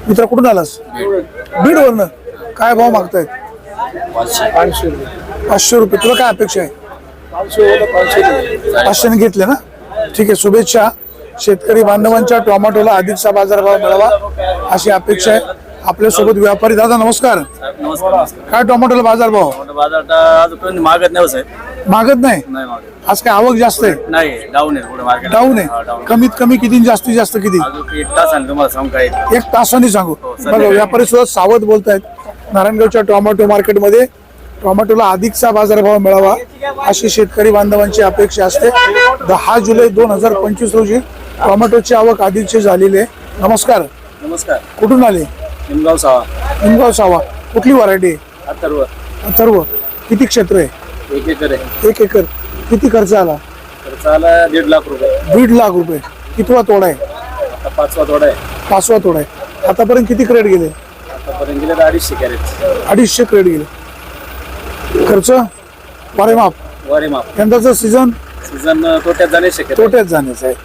मित्रा कुठून आलास? बीड वरनं. काय भाव मागतायत? 500 रुपये. तुला काय अपेक्षा आहे? 500 घेतले ना? ठीक आहे, शुभेच्छा. शेतकरी बांधवांच्या टोमॅटोला अधिकचा बाजारभाव मिळावा अशी अपेक्षा आहे. आपल्यासोबत व्यापारी दादा नमस्कार. काय टोमॅटोला बाजारभाव? मागत नाही साहेब, मागत नाही. आज काय आवक जास्त आहे? नाही डाऊन आहे, मार्केट डाऊन आहे. कमीत कमी किती, जास्तीत जास्त किती? एक तास आणि तुम्हाला सांगू काय 1 तासाने सांगू. बघा व्यापारी सुद्धा सावध बोलतायत. नारायणगावच्या टोमॅटो मार्केटमध्ये टोमॅटोला अधिकचा बाजारभाव मिळावा अशी शेतकरी बांधवांची अपेक्षा असते. 10 जुलै 2025 रोजी टोमॅटोची आवक अधिकची झालेली आहे. नमस्कार. नमस्कार. कुठून आले? निमगाव सावा. निमगाव सावा. कुठली व्हरायटी? अथर्व. अथर्व. किती क्षेत्र आहे? 1 एकर आहे. 1 एकर. किती खर्च आला? खर्च आला 1.5 लाख रुपये. 1.5 लाख रुपये. कितवा तोडा आहे? आता 5वा तोडा आहे. 5वा तोडा आहे. आतापर्यंत किती क्रेट गेले? आतापर्यंत गेले 250 कॅरेट. 250 क्रेट गेले. खर्च वारे माप. वारे माप. यंदाचं सीझन सीझन तोट्यात जाणे शक्यता. तोट्यात जाण्याचं आहे.